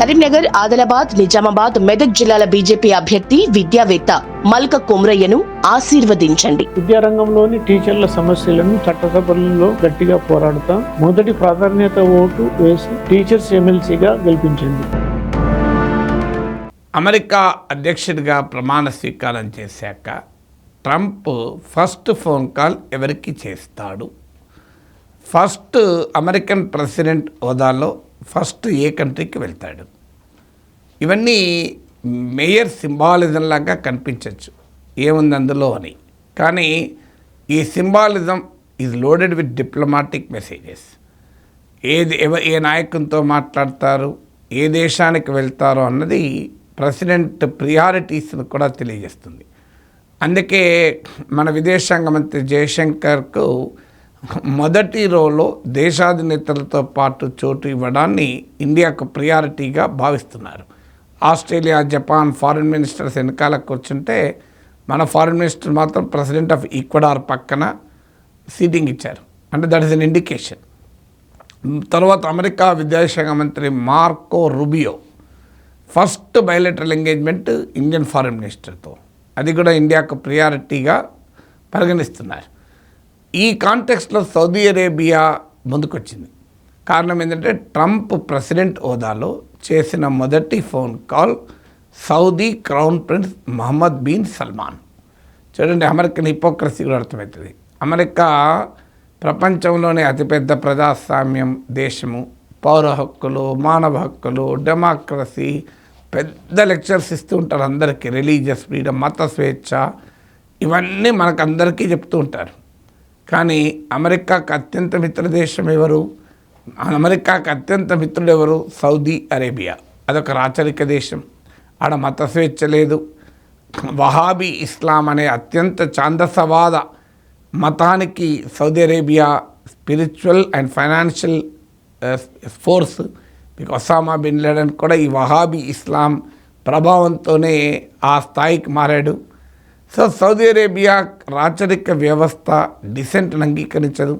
కరీంనగర్, ఆదిలాబాద్, నిజామాబాద్, మెదక్ జిల్లాల బీజేపీ అభ్యర్థి విద్యావేత్త మల్క కొమ్రయ్యను ఆశీర్వదించండి. విద్యారంగంలోని టీచర్ల సమస్యలను చట్టసభల్లో గట్టిగా పోరాడుతాం. మొదటి ప్రాధాన్యత ఓటు వేసి టీచర్స్ ఎమ్మెల్సీగా గెలిపించండి. అమెరికా అధ్యక్షుడిగా ప్రమాణ స్వీకారం చేశాక ట్రంప్ ఫస్ట్ ఫోన్ కాల్ ఎవరికి చేస్తాడు? ఫస్ట్ అమెరికన్ ప్రెసిడెంట్ హోదాలో ఫస్ట్ ఏ కంట్రీకి వెళ్తాడు? ఇవన్నీ మేయర్ సింబాలిజం లాగా కనిపించవచ్చు, ఏముంది అందులో అని. కానీ ఈ symbolism is loaded with diplomatic messages. ఏ నాయకునితో మాట్లాడతారు, ఏ దేశానికి వెళ్తారో అన్నది ప్రెసిడెంట్ ప్రియారిటీస్ను కూడా తెలియజేస్తుంది. అందుకే మన విదేశాంగ మంత్రి జయశంకర్కు మొదటి రోలో దేశాధినేతలతో పాటు చోటు ఇవ్వడాన్ని ఇండియాకు ప్రియారిటీగా భావిస్తున్నారు. ఆస్ట్రేలియా, జపాన్ ఫారిన్ మినిస్టర్స్ వెనకాల కూర్చుంటే మన ఫారిన్ మినిస్టర్ మాత్రం ప్రెసిడెంట్ ఆఫ్ ఈక్వడార్ పక్కన సీటింగ్ ఇచ్చారు. అంటే దట్ ఈస్ అన్ ఇండికేషన్. తర్వాత అమెరికా విదేశాంగ మంత్రి Marco Rubio first bilateral engagement Indian foreign మినిస్టర్తో, అది కూడా ఇండియాకు ప్రియారిటీగా పరిగణిస్తున్నారు. ఈ కాంటెక్స్ట్లో సౌదీ అరేబియా ముందుకొచ్చింది. కారణం ఏంటంటే ట్రంప్ ప్రెసిడెంట్ హోదాలో చేసిన మొదటి phone call Saudi crown prince Mohammed bin Salman. చూడండి, అమెరికన్ హిపోక్రసీ కూడా అర్థమవుతుంది. అమెరికా ప్రపంచంలోనే అతిపెద్ద ప్రజాస్వామ్యం దేశము, పౌర హక్కులు, మానవ హక్కులు, డెమోక్రసీ, పెద్ద లెక్చర్స్ ఇస్తూ ఉంటారు అందరికీ. రిలీజియస్ ఫ్రీడమ్, మత స్వేచ్ఛ, ఇవన్నీ మనకు అందరికీ చెప్తూ ఉంటారు. కానీ అమెరికాకు అత్యంత మిత్ర దేశం ఎవరు? అమెరికాకు అత్యంత మిత్రుడు ఎవరు? Saudi Arabia. అదొక రాచరిక దేశం, ఆడ మత స్వేచ్ఛ లేదు. వహాబీ ఇస్లాం అనే అత్యంత ఛాందసవాద మతానికి Saudi Arabia spiritual and financial force. మీకు ఒసామా బిన్ లాడెన్ కూడా ఈ వహాబీ ఇస్లాం ప్రభావంతోనే ఆ స్థాయికి మారాడు. సో సౌదీ అరేబియా రాచరిక వ్యవస్థ డిసెంట్ని అంగీకరించదు.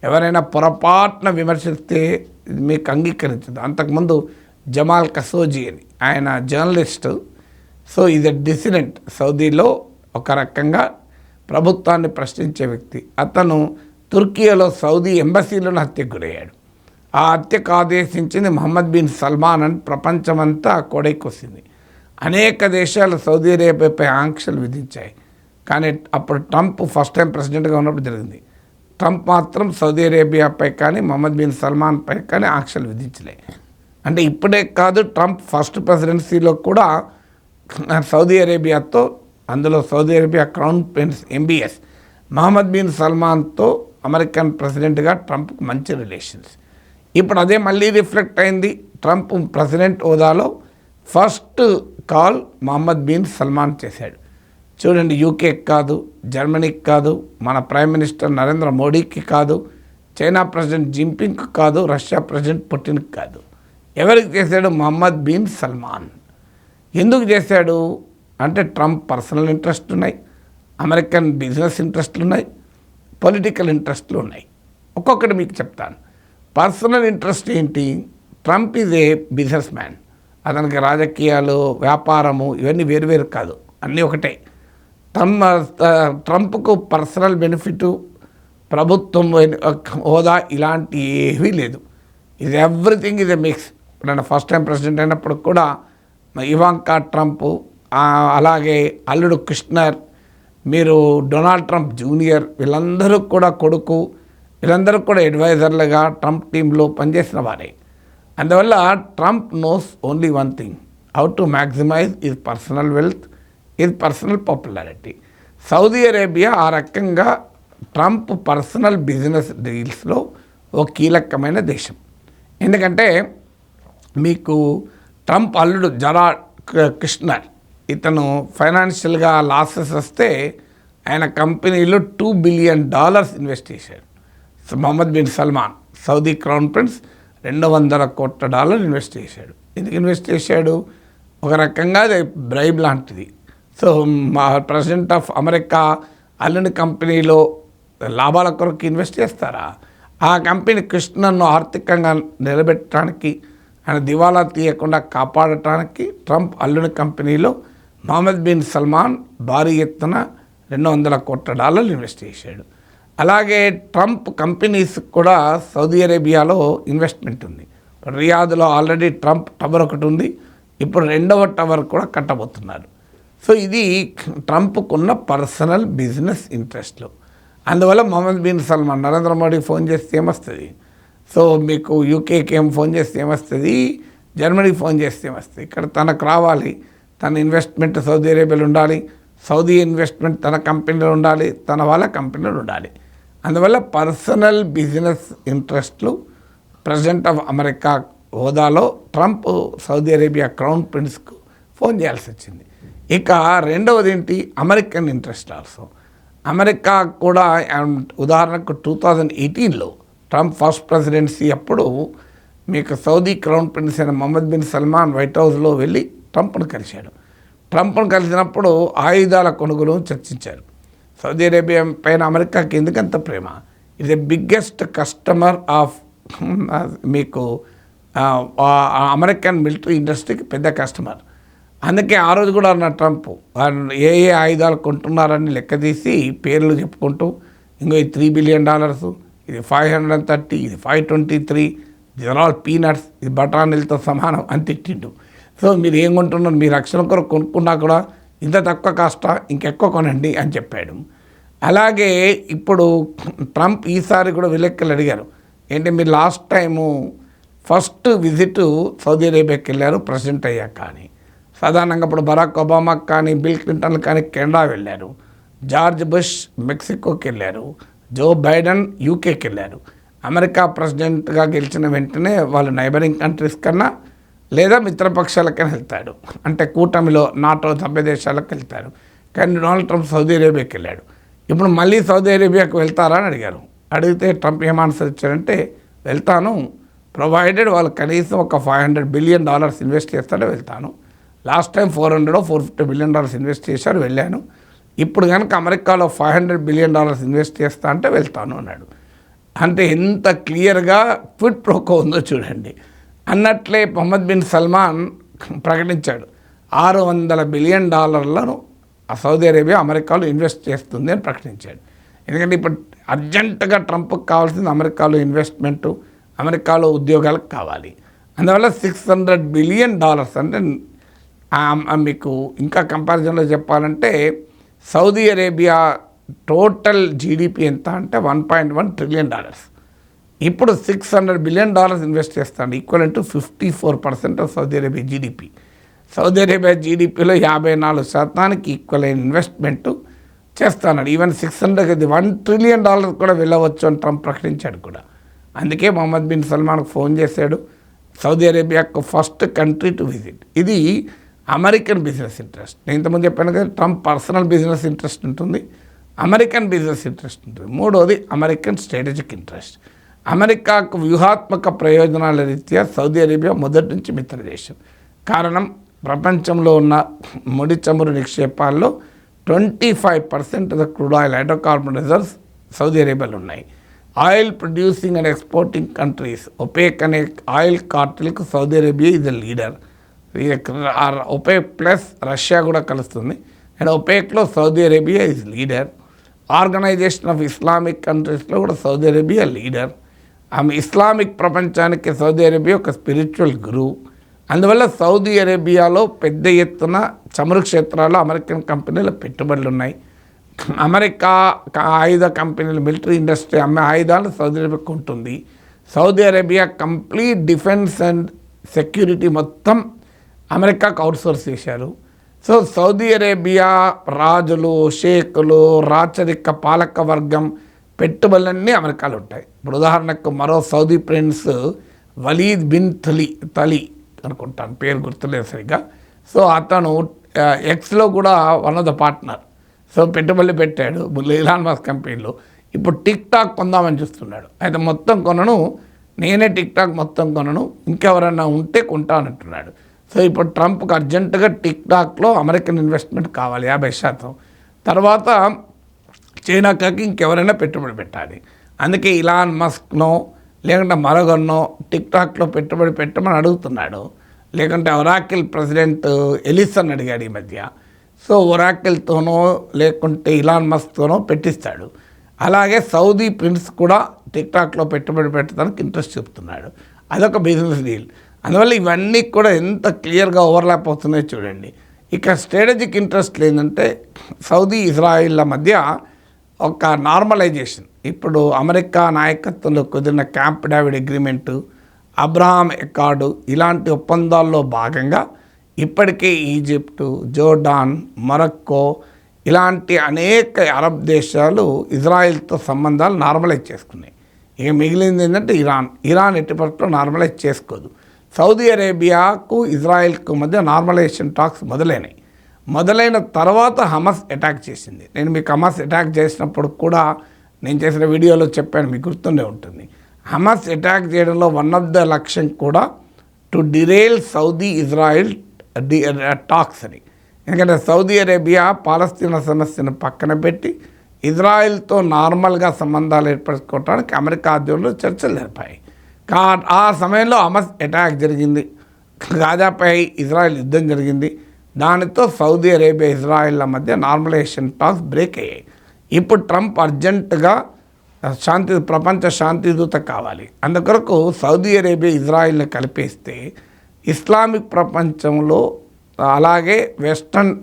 ఎవరైనా పొరపాటున విమర్శిస్తే మీకు అంగీకరించదు. అంతకుముందు జమాల్ ఖషోజీ అని ఆయన జర్నలిస్టు. సో ఇది డిసిడెంట్. సౌదీలో ఒక రకంగా ప్రభుత్వాన్ని ప్రశ్నించే వ్యక్తి. అతను తుర్కియాలో సౌదీ ఎంబసీలను హత్యకు గురయ్యాడు. ఆ హత్యకు ఆదేశించింది మహమ్మద్ బిన్ సల్మాన్ అని ప్రపంచమంతా కొడైకొచ్చింది. అనేక దేశాలు సౌదీ అరేబియాపై ఆంక్షలు విధించాయి. కానీ అప్పుడు ట్రంప్ ఫస్ట్ టైం ప్రెసిడెంట్గా ఉన్నప్పుడు జరిగింది. ట్రంప్ మాత్రం సౌదీ అరేబియాపై కానీ మహమ్మద్ బిన్ సల్మాన్పై కానీ ఆంక్షలు విధించలే. అంటే ఇప్పుడే కాదు, ట్రంప్ ఫస్ట్ ప్రెసిడెన్సీలో కూడా సౌదీ అరేబియాతో, అందులో Saudi Arabia crown prince MBS Mohammed bin సల్మాన్తో అమెరికన్ ప్రెసిడెంట్గా ట్రంప్కి మంచి రిలేషన్స్. ఇప్పుడు అదే మళ్ళీ రిఫ్లెక్ట్ అయింది. ట్రంప్ ప్రెసిడెంట్ హోదాలో first call Mohammed bin Salman చేశాడు. చూడండి, యూకేకి కాదు, జర్మనీకి కాదు, మన ప్రైమ్ మినిస్టర్ నరేంద్ర మోడీకి కాదు, చైనా ప్రెసిడెంట్ జిన్పింగ్కి కాదు, రష్యా ప్రెసిడెంట్ పుటిన్కి కాదు. ఎవరికి చేశాడు? Mohammed bin Salman. ఎందుకు చేశాడు అంటే ట్రంప్ పర్సనల్ ఇంట్రెస్ట్ ఉన్నాయి, అమెరికన్ బిజినెస్ ఇంట్రెస్ట్లు ఉన్నాయి, పొలిటికల్ ఇంట్రెస్ట్లు ఉన్నాయి. ఒక్కొక్కటి మీకు చెప్తాను. పర్సనల్ ఇంట్రెస్ట్ ఏంటి? Trump is a business man. అతనికి రాజకీయాలు, వ్యాపారము ఇవన్నీ వేరువేరు కాదు, అన్నీ ఒకటే. ట్రంప్కు పర్సనల్ బెనిఫిట్, ప్రభుత్వం హోదా ఇలాంటి ఏవీ లేదు. ఇది ఎవ్రీథింగ్ ఈజ్ ఎ మిక్స్. ఇప్పుడు ఫస్ట్ టైం ప్రెసిడెంట్ అయినప్పుడు కూడా ఇవాంకా ట్రంప్, అలాగే అల్లుడు కుష్నర్, మీరు డొనాల్డ్ ట్రంప్ జూనియర్, వీళ్ళందరూ కూడా కొడుకు, వీళ్ళందరూ కూడా అడ్వైజర్లుగా ట్రంప్ టీంలో పనిచేసిన వారే. అందువల్ల Trump knows only one thing, how to maximize is personal wealth, is personal popularity. Saudi Arabia ఆ రకంగా ట్రంప్ పర్సనల్ బిజినెస్ డీల్స్లో ఓ కీలకమైన దేశం. ఎందుకంటే మీకు ట్రంప్ అల్లుడు జరాడ్ కుష్నర్, ఇతను ఫైనాన్షియల్గా లాసెస్ వస్తే ఆయన కంపెనీలో $2 బిలియన్ ఇన్వెస్ట్ చేశాడు. Mohammed bin Salman Saudi crown prince $200 కోట్ల ఇన్వెస్ట్ చేశాడు. ఎందుకు ఇన్వెస్ట్ చేశాడు? ఒక రకంగా అది బ్రైబ్ లాంటిది. సో మా ప్రెసిడెంట్ ఆఫ్ అమెరికా అల్లుని కంపెనీలో లాభాల కొరకు ఇన్వెస్ట్ చేస్తారా? ఆ కంపెనీ కృష్ణను ఆర్థికంగా నిలబెట్టడానికి, ఆయన దివాలా తీయకుండా కాపాడటానికి ట్రంప్ అల్లుని కంపెనీలో మొహమ్మద్ బిన్ సల్మాన్ భారీ ఎత్తున $200 కోట్ల ఇన్వెస్ట్ చేశాడు. అలాగే ట్రంప్ కంపెనీస్ కూడా సౌదీ అరేబియాలో ఇన్వెస్ట్మెంట్ ఉంది. రియాద్లో ఆల్రెడీ ట్రంప్ టవర్ ఒకటి ఉంది, ఇప్పుడు 2వ టవర్ కూడా కట్టబోతున్నారు. సో ఇది ట్రంప్కున్న పర్సనల్ బిజినెస్ ఇంట్రెస్ట్లు. అందువల్ల Mohammed bin Salman Narendra Modi phone చేస్తే ఏమొస్తుంది, సో మీకు యూకేకి ఏం ఫోన్ చేస్తే ఏమొస్తుంది, జర్మనీకి ఫోన్ చేస్తే ఏమొస్తుంది, ఇక్కడ తనకు రావాలి, తన ఇన్వెస్ట్మెంట్ సౌదీ అరేబియాలో ఉండాలి, సౌదీ ఇన్వెస్ట్మెంట్ తన కంపెనీలో ఉండాలి, తన వాళ్ళ కంపెనీలో ఉండాలి. అందువల్ల పర్సనల్ బిజినెస్ ఇంట్రెస్ట్లు ప్రెసిడెంట్ ఆఫ్ అమెరికా హోదాలో ట్రంప్ సౌదీ అరేబియా క్రౌన్ ప్రిన్స్కు ఫోన్ చేయాల్సి వచ్చింది. ఇక రెండవది ఏంటి, అమెరికన్ ఇంట్రెస్ట్ ఆల్సో. అమెరికా కూడా ఉదాహరణకు 2018లో ట్రంప్ ఫస్ట్ ప్రెసిడెన్సీ అప్పుడు మీకు సౌదీ క్రౌన్ ప్రిన్స్ అయిన మొహమ్మద్ బిన్ సల్మాన్ వైట్ హౌస్లో వెళ్ళి ట్రంప్ను కలిశాడు. ట్రంప్ను కలిసినప్పుడు ఆయుధాల కొనుగోలు చర్చించారు. సౌదీ అరేబియా పైన అమెరికాకి ఎందుకంత ప్రేమ, ఇది బిగ్గెస్ట్ కస్టమర్ ఆఫ్ మీకు అమెరికన్ మిలిటరీ ఇండస్ట్రీకి పెద్ద కస్టమర్. అందుకే ఆ రోజు కూడా అన్న ట్రంప్ ఏ ఆయుధాలు కొంటున్నారని లెక్క తీసి పేర్లు చెప్పుకుంటూ, ఇంకో ఇది $3 బిలియన్, ఇది 530, ఇది 523, దిస్ ఆర్ ఆల్ పీనట్స్, ఇది బఠానీలతో సమానం అని తిట్టిండు. సో మీరు ఏం కొంటున్నారు, మీ రక్షణ కొరకు కొనుక్కున్నా కూడా ఇంత తక్కువ కాస్టా, ఇంకెక్కువ కొనండి అని చెప్పాడు. అలాగే ఇప్పుడు ట్రంప్ ఈసారి కూడా విలేకరులు అడిగారు, ఏంటి మీరు last time first visit Saudi అరేబియాకి వెళ్ళారు ప్రెసిడెంట్ అయ్యాక కానీ, సాధారణంగా ఇప్పుడు బరాక్ ఒబామాకి కానీ బిల్ క్లింటన్ కానీ కెనడా వెళ్ళారు, జార్జ్ బుష్ మెక్సికోకి వెళ్ళారు, జో బైడెన్ యూకేకి వెళ్ళారు. అమెరికా ప్రెసిడెంట్గా గెలిచిన వెంటనే వాళ్ళు నైబరింగ్ కంట్రీస్ కన్నా లేదా మిత్రపక్షాలకైనా వెళ్తాడు, అంటే కూటమిలో నాటో సభ్య దేశాలకు వెళ్తారు. కానీ డొనాల్డ్ ట్రంప్ సౌదీ అరేబియాకి వెళ్ళాడు. ఇప్పుడు మళ్ళీ సౌదీ అరేబియాకి వెళ్తారా అని అడిగారు. అడిగితే ట్రంప్ ఏం ఆన్సర్ ఇచ్చారంటే, వెళ్తాను ప్రొవైడెడ్ వాళ్ళు కనీసం ఒక $500 బిలియన్ ఇన్వెస్ట్ చేస్తాడో వెళ్తాను. లాస్ట్ టైం $450 బిలియన్ ఇన్వెస్ట్ చేశారు, వెళ్ళాను. ఇప్పుడు కనుక అమెరికాలో $500 బిలియన్ ఇన్వెస్ట్ చేస్తా అంటే వెళ్తాను అన్నాడు. అంటే ఎంత క్లియర్గా క్విడ్ ప్రోకో ఉందో చూడండి. అన్నట్లే మొహమ్మద్ బిన్ సల్మాన్ ప్రకటించాడు $600 బిలియన్ సౌదీ అరేబియా అమెరికాలో ఇన్వెస్ట్ చేస్తుంది అని ప్రకటించాడు. ఎందుకంటే ఇప్పుడు అర్జెంటుగా ట్రంప్కి కావాల్సింది అమెరికాలో ఇన్వెస్ట్మెంటు, అమెరికాలో ఉద్యోగాలకు కావాలి. అందువల్ల $600 బిలియన్ అంటే మీకు ఇంకా కంపారిజన్లో చెప్పాలంటే సౌదీ అరేబియా టోటల్ జీడిపి ఎంత అంటే $1.1 ట్రిలియన్. ఇప్పుడు $600 బిలియన్ ఇన్వెస్ట్ చేస్తాడు, equal to 54% of Saudi Arabia GDP. Saudi అరేబియా జీడిపిలో 54% ఈక్వల్ అయిన ఇన్వెస్ట్మెంట్ చేస్తాడు. ఈవెన్ 600 $1 ట్రిలియన్ కూడా వెళ్ళవచ్చు అని ట్రంప్ ప్రకటించాడు కూడా. అందుకే మొహమ్మద్ బిన్ సల్మాన్కు ఫోన్ చేశాడు, సౌదీ అరేబియాకు ఫస్ట్ కంట్రీ టు విజిట్. ఇది అమెరికన్ బిజినెస్ ఇంట్రెస్ట్. నేను ఇంతకుముందు చెప్పాను కదా, ట్రంప్ పర్సనల్ బిజినెస్ ఇంట్రెస్ట్ ఉంటుంది, అమెరికన్ బిజినెస్ ఇంట్రెస్ట్ ఉంటుంది. మూడోది అమెరికన్ స్ట్రాటజిక్ ఇంట్రెస్ట్. అమెరికాకు వ్యూహాత్మక ప్రయోజనాల రీత్యా సౌదీ అరేబియా మొదటి నుంచి మిత్రదేశం. కారణం, ప్రపంచంలో ఉన్న ముడి చమురు నిక్షేపాల్లో 25% of the crude oil hydrocarbon reserves Saudi అరేబియాలో ఉన్నాయి. Oil producing and exporting countries OPEC అనే ఆయిల్ కార్టెల్కు సౌదీ అరేబియా ఇది లీడర్. ఒపేక్ ప్లస్ రష్యా కూడా కలుస్తుంది, అండ్ ఒపేక్లో Saudi Arabia is leader. Organization of Islamic కంట్రీస్లో కూడా సౌదీ అరేబియా లీడర్. ఆమె ఇస్లామిక్ ప్రపంచానికి సౌదీ అరేబియా ఒక స్పిరిచువల్ గురువు. అందువల్ల సౌదీ అరేబియాలో పెద్ద ఎత్తున చమురు క్షేత్రాల్లో అమెరికన్ కంపెనీల పెట్టుబడులు ఉన్నాయి. అమెరికా ఆయుధ కంపెనీలు, మిలిటరీ ఇండస్ట్రీ అమ్మే ఆయుధాలు సౌదీ అరేబియాకు ఉంటుంది. Saudi Arabia complete defence and security మొత్తం అమెరికాకు అవుట్సోర్స్ చేశారు. సో సౌదీ అరేబియా రాజులు, షేకులు, రాచరిక పాలక వర్గం పెట్టుబడులన్నీ అమెరికాలో ఉంటాయి. ఇప్పుడు ఉదాహరణకు మరో సౌదీ ప్రిన్స్ వలీద్ బిన్ తలీ అనుకుంటాను, పేరు గుర్తులేదు సరిగ్గా. సో అతను ఎక్స్లో కూడా one of the partner. So పెట్టుబడులు పెట్టాడు ఇలాన్ మస్క్ కంపెనీలో. ఇప్పుడు టిక్ టాక్ కొందామని చూస్తున్నాడు. అయితే మొత్తం కొనను, నేనే టిక్ టాక్ మొత్తం కొనను, ఇంకెవరైనా ఉంటే కొంటానంటున్నాడు. సో ఇప్పుడు ట్రంప్కి అర్జెంటుగా టిక్ టాక్లో అమెరికన్ ఇన్వెస్ట్మెంట్ కావాలి 50%. తర్వాత చైనాకి ఇంకెవరైనా పెట్టుబడి పెట్టాలి. అందుకే ఇలాన్ మస్క్నో లేకుంటే మరొకరినో టిక్టాక్లో పెట్టుబడి పెట్టమని అడుగుతున్నాడు. లేకుంటే ఒరాకిల్ ప్రెసిడెంట్ ఎలిసన్ అడిగాడు ఈ మధ్య. సో ఒరాకిల్తోనో లేకుంటే ఇలాన్ మస్క్తోనో పెట్టిస్తాడు. అలాగే సౌదీ ప్రిన్స్ కూడా టిక్టాక్లో పెట్టుబడి పెట్టడానికి ఇంట్రెస్ట్ చూపుతున్నాడు. అదొక బిజినెస్ డీల్. అందువల్ల ఇవన్నీ కూడా ఎంత క్లియర్గా ఓవర్లాప్ అవుతున్నాయో చూడండి. ఇక స్ట్రాటజిక్ ఇంట్రెస్ట్లు ఏంటంటే సౌదీ ఇజ్రాయిల్ల మధ్య ఒక నార్మలైజేషన్. ఇప్పుడు అమెరికా నాయకత్వంలో కుదిరిన camp David agreement, Abraham Accord ఇలాంటి ఒప్పందాల్లో భాగంగా ఇప్పటికే ఈజిప్టు, జోర్డాన్, మొరక్కో ఇలాంటి అనేక అరబ్ దేశాలు ఇజ్రాయిల్తో సంబంధాలు నార్మలైజ్ చేసుకున్నాయి. ఇక మిగిలింది ఏంటంటే ఇరాన్ ఎట్టి పరిస్థితుల్లో నార్మలైజ్ చేసుకోదు. సౌదీ అరేబియాకు ఇజ్రాయిల్కు మధ్య నార్మలైజేషన్ టాక్స్ మొదలైన తర్వాత హమాస్ అటాక్ చేసింది. నేను మీకు హమాస్ అటాక్ చేసినప్పుడు కూడా నేను చేసిన వీడియోలో చెప్పాను, మీకు గుర్తుండే ఉంటుంది. హమాస్ అటాక్ చేయడంలో వన్ ఆఫ్ ద లక్ష్యం కూడా టు డిరేల్ సౌదీ ఇజ్రాయిల్ టాక్స్ అని. ఎందుకంటే సౌదీ అరేబియా పాలస్తీనా సమస్యను పక్కన పెట్టి ఇజ్రాయిల్తో నార్మల్గా సంబంధాలు ఏర్పరచుకోవడానికి అమెరికా ఆధ్వర్యంలో చర్చలు జరిపాయి. ఆ సమయంలో హమాస్ అటాక్ జరిగింది, గాజాపై ఇజ్రాయిల్ యుద్ధం జరిగింది. దానితో సౌదీ అరేబియా ఇజ్రాయిల్ల మధ్య నార్మలైజేషన్ టాక్స్ బ్రేక్ అయ్యాయి. ఇప్పుడు ట్రంప్ అర్జెంటుగా ప్రపంచ శాంతిదూత కావాలి. అందుకొరకు సౌదీ అరేబియా ఇజ్రాయిల్ని కలిపేస్తే ఇస్లామిక్ ప్రపంచంలో అలాగే వెస్టర్న్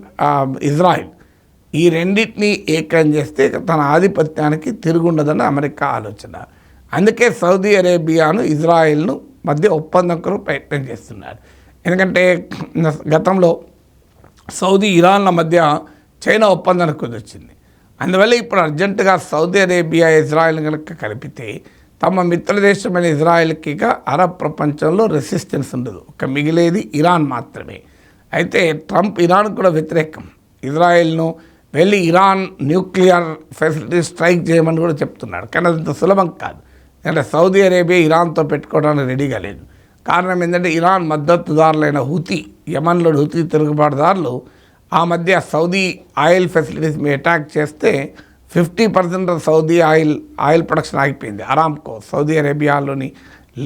ఇజ్రాయిల్ ఈ రెండింటినీ ఏకం చేస్తే తన ఆధిపత్యానికి తిరుగుండదని అమెరికా ఆలోచన. అందుకే సౌదీ అరేబియాను ఇజ్రాయిల్ను మధ్య ఒప్పందం కొరకు ప్రయత్నం చేస్తున్నారు. ఎందుకంటే గతంలో సౌదీ ఇరాన్ల మధ్య చైనా ఒప్పందానికి కుదిర్చింది. అందువల్ల ఇప్పుడు అర్జెంటుగా సౌదీ అరేబియా ఇజ్రాయిల్ కనుక కలిపితే తమ మిత్రదేశమైన ఇజ్రాయిల్కి అరబ్ ప్రపంచంలో రెసిస్టెన్స్ ఉండదు. ఒక మిగిలేది ఇరాన్ మాత్రమే. అయితే ట్రంప్ ఇరాన్ కూడా వ్యతిరేకం. ఇజ్రాయిల్ను వెళ్ళి ఇరాన్ న్యూక్లియర్ ఫెసిలిటీ స్ట్రైక్ చేయమని కూడా చెప్తున్నాడు. కానీ అదంత సులభం కాదు. ఎందుకంటే సౌదీ అరేబియా ఇరాన్తో పెట్టుకోవడానికి రెడీగా లేదు. కారణం ఏంటంటే ఇరాన్ మద్దతుదారులైన హూతీ, యమన్లో హూతీ తిరుగుబాటుదారులు ఆ మధ్య సౌదీ ఆయిల్ ఫెసిలిటీస్ మీద అటాక్ చేస్తే 50% సౌదీ ఆయిల్ ప్రొడక్షన్ ఆగిపోయింది. అరామ్కో, సౌదీ అరేబియాలోని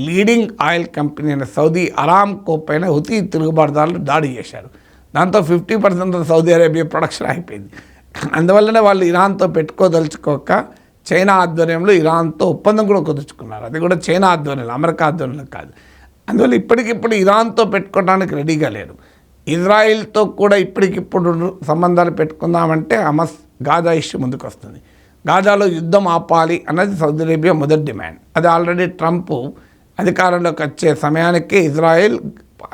లీడింగ్ ఆయిల్ కంపెనీ అయిన సౌదీ అరామ్కో పైన హూతీ తిరుగుబాటుదారులు దాడి చేశారు. దాంతో 50% సౌదీ అరేబియా ప్రొడక్షన్ ఆగిపోయింది. అందువల్లనే వాళ్ళు ఇరాన్తో పెట్టుకోదలుచుకోక చైనా ఆధ్వర్యంలో ఇరాన్తో ఒప్పందం కూడా కుదుర్చుకున్నారు. అది కూడా చైనా ఆధ్వర్యంలో, అమెరికా ఆధ్వర్యంలో కాదు. అందువల్ల ఇప్పటికిప్పుడు ఇరాన్తో పెట్టుకోవడానికి రెడీగా లేరు. ఇజ్రాయిల్తో కూడా ఇప్పటికిప్పుడు సంబంధాలు పెట్టుకుందామంటే హమాస్ గాజా ఇష్యూ ముందుకు వస్తుంది. గాజాలో యుద్ధం ఆపాలి అన్నది సౌదీ అరేబియా మొదటి డిమాండ్. అది ఆల్రెడీ ట్రంప్ అధికారంలోకి వచ్చే సమయానికి ఇజ్రాయిల్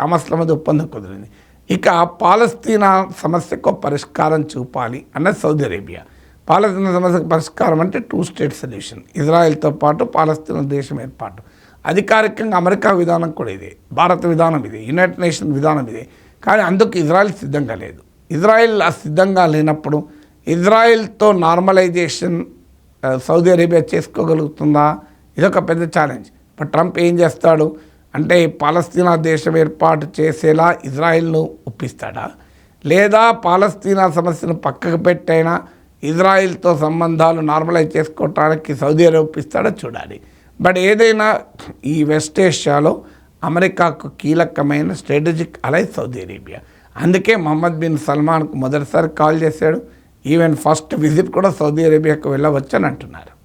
హమాస్ల మధ్య ఒప్పందం కుదిరింది. ఇక పాలస్తీనా సమస్యకు పరిష్కారం చూపాలి అన్నది సౌదీ అరేబియా. పాలస్తీనా సమస్యకు పరిష్కారం అంటే 2 స్టేట్ సొల్యూషన్, ఇజ్రాయిల్తో పాటు పాలస్తీనా దేశం ఏర్పాటు. అధికారికంగా అమెరికా విధానం కూడా ఇదే, భారత విధానం ఇదే, యునైటెడ్ నేషన్ విధానం ఇదే. కానీ అందుకు ఇజ్రాయిల్ సిద్ధంగా లేదు. ఇజ్రాయిల్ సిద్ధంగా లేనప్పుడు ఇజ్రాయిల్తో నార్మలైజేషన్ సౌదీ అరేబియా చేసుకోగలుగుతుందా? ఇదొక పెద్ద ఛాలెంజ్. ఇప్పుడు ట్రంప్ ఏం చేస్తాడు అంటే పాలస్తీనా దేశం ఏర్పాటు చేసేలా ఇజ్రాయిల్ను ఒప్పిస్తాడా, లేదా పాలస్తీనా సమస్యను పక్కకు పెట్టైనా ఇజ్రాయిల్తో సంబంధాలు నార్మలైజ్ చేసుకోవటానికి సౌదీ అరేబియా ఒప్పిస్తాడో చూడాలి. బట్ ఏదైనా ఈ వెస్ట్ ఏషియాలో అమెరికాకు కీలకమైన స్ట్రాటజిక్ అలై సౌదీ అరేబియా. అందుకే మొహమ్మద్ బిన్ సల్మాన్కు మొదటిసారి కాల్ చేశాడు. ఈవెన్ ఫస్ట్ విజిట్ కూడా సౌదీ అరేబియాకు వెళ్ళవచ్చు అని అంటున్నారు.